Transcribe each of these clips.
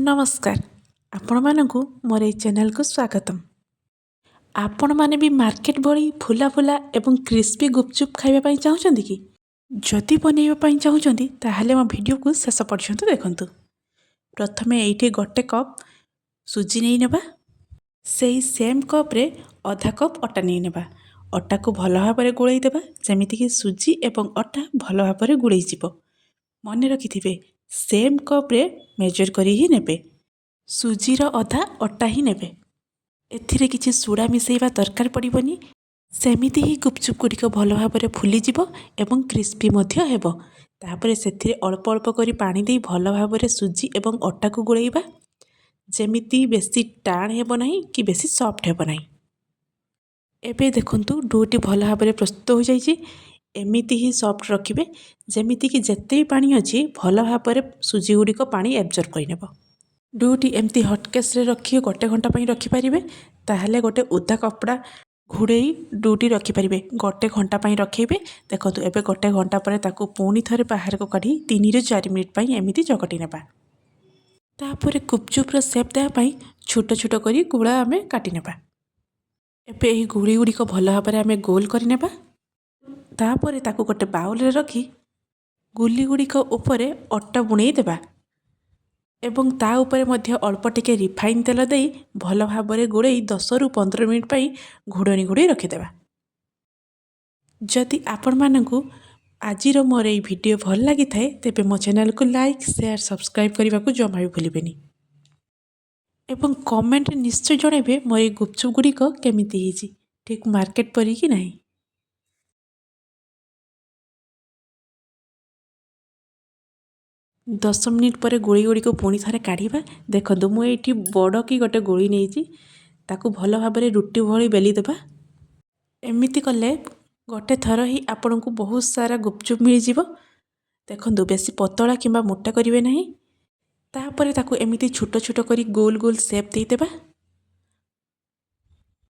नमस्कार आपण मानकु मोर ए चैनल को स्वागतम। आपण माने भी मार्केट भली फुला फुला एवं क्रिस्पी गुपचुप खाइबा पई चाहुचंदी कि जदि बनैबा पई चाहुचंदी ताहाले मो वीडियो को शेष पर्यंत देखंतु। प्रथमे एठी गोटे कप सुजी नै नेबा, सेही सेम कप रे आधा कप अटा नै नेबा। अटा को भल भाबरे गुळै देबा जेमिति कि सुजी एवं अटा भल भाबरे गुळै जिवो। मने रखिथिबे सेम कप रे मेजर करी ही नेबे। सुजीर अधा अटा ही नेबे। एथिरे किछि सोडा मिसेइबा दरकार पड़िबनी। सेमिति ही गुपचुप गुड़िक भल भाबरे फुली जिवो एवं क्रिस्पी मध्य हेबो। तापरे सेथिरे अल्प अल्प करी पानी देई भल भाबरे सुजी एवं अटा को गुळैबा जेमिति बेसी टाण हेबो नाही कि बेसी सॉफ्ट हेबो नाही। एबे देखंतु डोटी भल भाबरे प्रस्तुत हो जाइछि। एमिति ही सॉफ्ट रखिबे जेमिति कि जेते भी पानी अछि भल भाबरे सुजी गुड़िक पानी एब्जॉर्ब करि नेबो। डोटी एमती हटकेस रे रखी गोटे घंटा पई रखि पारिबे। ताहले गोटे उदा कपड़ा घुड़ेई डोटी रखि पारिबे। गोटे घंटा पई रखिबे। देखंतु एबे गोटे घंटा परे ताकू पुणी थरे बाहर को काढी 3 ରୁ 4 मिनिट पई एमिति चकटी नेबा। तापरे गुपचुप रो शेप देबा पई छोट छोट करी गुळा आमे काटी नेबा। एबे एही गुड़ी गुड़ी को भल भाबरे आमे गोल करि नेबा। तापरे ताकू गोटे बाउल रे रखी गुली गुड़ी को ऊपर अट्टा बुणेई देबा एवं ता ऊपर मध्य अल्प टिके रिफाइन तेल देई भल भाबरे गुड़ेई 10 ରୁ 15 मिनिट पई घुड़नी घुड़े रखिदेबा। जदि आपण मानकु आजिर मोर ए वीडियो भल लगी थाए तेबे मो चैनल को लाइक शेयर सब्सक्राइब करने को जमा भी भूलिबेनी एवं कमेंट निश्चय जणाइबे मोर ए गुपचुप गुड़िक केमिति हिची ठीक मार्केट परी कि नहीं। 10 मिनिट पर गोली गुड़ी को पुणी थे काढ़ा। देखो मुझे बड़ कि गोटे गोली नहीं ताकू भल भाव रुटी भली बेली देबा। एमिति कले गोटे थर ही आपण को बहुत सारा गुपचुप मिल जिवो। देखंतु बेसी पतला किंबा मोटा करिवे नहीं। तापरे ताकू एमिति छोट छोट करी गोल गोल शेप दे देबा।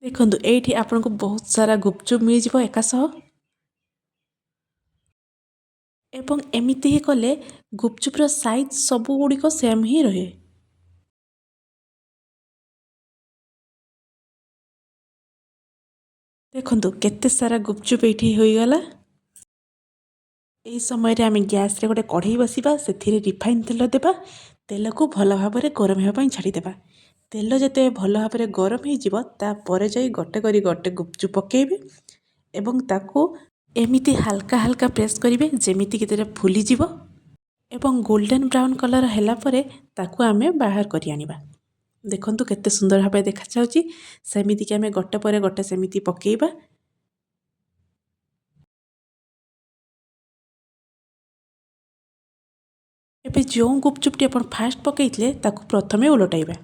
देखंतु एठी आपण को बहुत सारा गुपचुप मिल जिवो एकासह एवं एमिति ही कले गुपचुप रो साइज सबु गुड़िक सेम ही रहे। देखंतु केते सारा गुपचुप एठी होई गला। एई समय रे आमे गैस रे गोटे कढ़ई बसिबा सेथिरे रिफाइन तेल देबा। तेल को भल भाबरे गरम हेबा पई छाडी देबा। तेल जते भल भाबरे गरम हे जिवो ता परे जाई गोटे गुपचुप पकेइबे एवं ताकू एमिति हल्का हल्का प्रेस करिवे जेमिति कि तेरे फुली जिवो एवं गोल्डन ब्राउन कलर हैला परे ताकू आमे बाहर करि आनिबा। देखंतु केते सुंदर भाबे देखा जाउची। सेमिति कि आमे गोटे परे गोटे सेमिति पकेइबा। एबे जो गुपचुपटी अपन फास्ट पकेइतले ताकू प्रथमे उलटाइबा।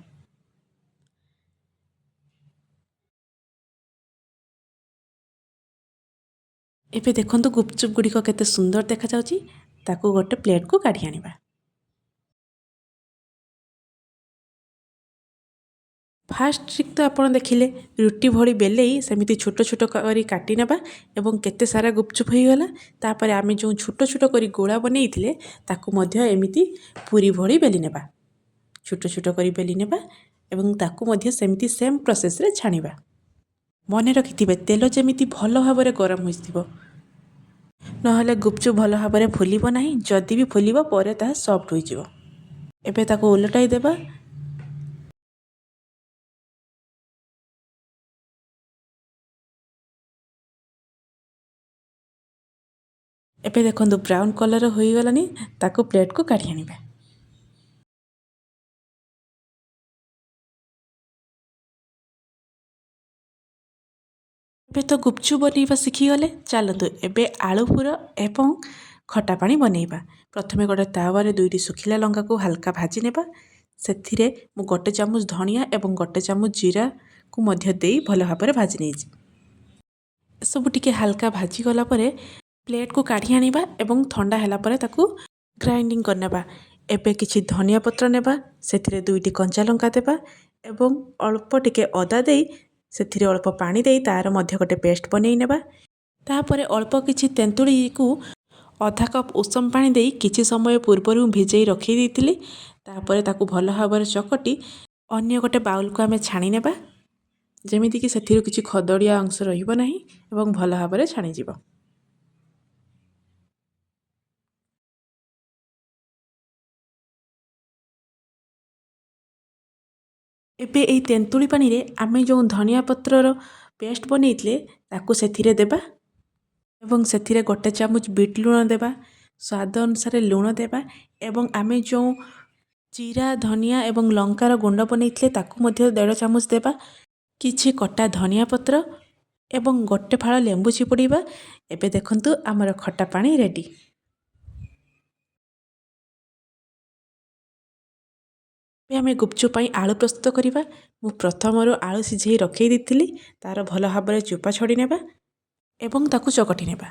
एबे देखंतु गुपचुप गुड़िक केते सुंदर देखा जाउची। ताकू गोटे प्लेट को काढ़ी आनिबा। फास्ट ट्रिक तो आपण देखिले रुटी भली बेलेई सेमिति छोट छोट करी काटी नेबा एवं केते सारा गुपचुप हो गला। तापरे आमे जो छोट छोट करी गोळा बनेइथिले ताकू मध्य एमिति पूरी भली बेली नेबा। छोट छोट करी बेली नेबा एवं ताकू मध्य सेमिति सेम प्रोसेस रे छानिबा। मने रखिथिबे तेल जेमिति भल भाबरे गरम होइथिबो नहले गुपचुप भल भाबरे फुलिबो नाही। जदि भी फुलिबो परे ता सॉफ्ट होई जिवो। एबे ताकू उलटाई देबा। एबे देखंतु ब्राउन कलर होई गलानी ताकू प्लेट को काढ़ी आनिबा। एबे तो गुपचुप बनैबा शिखी गले। चलतु एबे आलू पुर एवं खटा पानी बनैबा। प्रथमे गोटे तावा रे 2टी सुखिला लंका को हल्का भाजी नेबा। सेथिरे मु गोटे चामच धनिया एवं गोटे चामच जीरा को मध्य देई भल भाबरे भाजी नेइछि। सब टिके हल्का भाजी गला परे प्लेट को काढ़ी आनिबा एवं ठंडा हैला परे ताकू ग्राइंडिंग करनेबा। एबे किछि धनिया पत्र नेबा सेथिरे 2टी कंचा लंका देबा एवं अल्प टिके अदा देई सेथिरे अल्प पानी देई तार मध्य गोटे पेस्ट बनै नेबा। तापरे अल्प किछि तेंतुली को आधा कप उषम पानी देई किछि समय पूर्वरु भिजई रखी देइतिली। तापर ताकू भल भाव चकटी अन्य गोटे बाउल को आम छाणी नेबा जेमितिकी से किसी खदड़िया अंश रहिबो नाही एवं भल भाव छाणी जीव। एबे एई तेंतुली पानी रे आमे जो धनिया पत्रर पेस्ट बनैतले ताकू सेथिरे देबा एवं सेथिरे गोटे चामच बीट लुण देबा, स्वाद अनुसार लुण देबा एवं आमे जो जीरा धनिया एवं लंकार गुंड बनैतले ताकू मध्य 1.5 चामच देबा, किछि कटा धनिया पत्र एवं गोटे फाळ लेंबू चिपुड़ीबा। एबे देखंतु आमर खट्टा पानी रेडी। ଏବେ ଆମେ ଗୁପଚୁପ୍ ପାଇଁ ଆଳୁ ପ୍ରସ୍ତୁତ କରିବା। ମୁଁ ପ୍ରଥମରୁ ଆଳୁ ସିଝେଇ ରଖେଇ ଦେଇଥିଲି, ତାର ଭଲ ଭାବରେ ଚୋପା ଛଡେଇ ନେବା ଏବଂ ତାକୁ ଚକଟି ନେବା।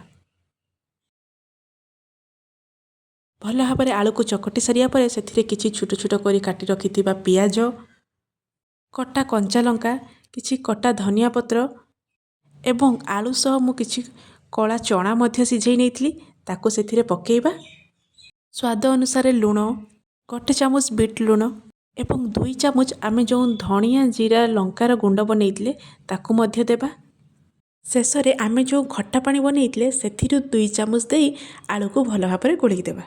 ଭଲ ଭାବରେ ଆଳୁକୁ ଚକଟି ସାରିବା ପରେ ସେଥିରେ କିଛି ଛୋଟ ଛୋଟ କରି କାଟି ରଖିଥିବା ପିଆଜ, କଟା କଞ୍ଚା ଲଙ୍କା, କିଛି କଟା ଧନିଆ ପତ୍ର ଏବଂ ଆଳୁ ସହ ମୁଁ କିଛି କଳା ଚଣା ମଧ୍ୟ ସିଝେଇ ନେଇଥିଲି, ତାକୁ ସେଥିରେ ପକେଇବା। ସ୍ୱାଦ ଅନୁସାରେ ଲୁଣ, ଗୋଟେ ଚାମଚ ବିଟ୍ ଲୁଣ ଏବଂ 2 ଚାମଚ ଆମେ ଯେଉଁ ଧନିଆ ଜିରା ଲଙ୍କାର ଗୁଣ୍ଡ ବନେଇଥିଲେ ତାକୁ ମଧ୍ୟ ଦେବା। ଶେଷରେ ଆମେ ଯେଉଁ ଖଟା ପାଣି ବନେଇଥିଲେ ସେଥିରୁ 2 ଚାମଚ ଦେଇ ଆଳୁକୁ ଭଲ ଭାବରେ ଗୋଳେଇ ଦେବା।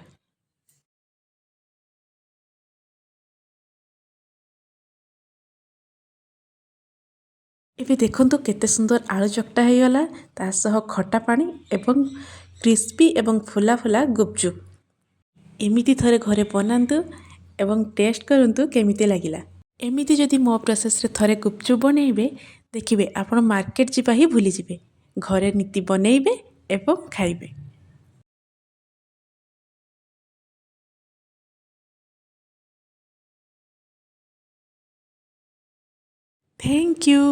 ଏବେ ଦେଖନ୍ତୁ କେତେ ସୁନ୍ଦର ଆଳୁ ଚକଟା ହେଇଗଲା, ତା ସହ ଖଟା ପାଣି ଏବଂ କ୍ରିସ୍ପି ଏବଂ ଫୁଲା ଫୁଲା ଗୁପଚୁପ୍। ଏମିତି ଥରେ ଘରେ ବନାନ୍ତୁ ଏବଂ ଟେଷ୍ଟ କରନ୍ତୁ କେମିତି ଲାଗିଲା। ଏମିତି ଯଦି ମୋ ପ୍ରୋସେସରେ ଥରେ ଗୁପଚୁପ୍ ବନେଇବେ ଦେଖିବେ ଆପଣ ମାର୍କେଟ ଯିବା ହିଁ ଭୁଲିଯିବେ। ଘରେ ନୀତି ବନେଇବେ ଏବଂ ଖାଇବେ। Thank you.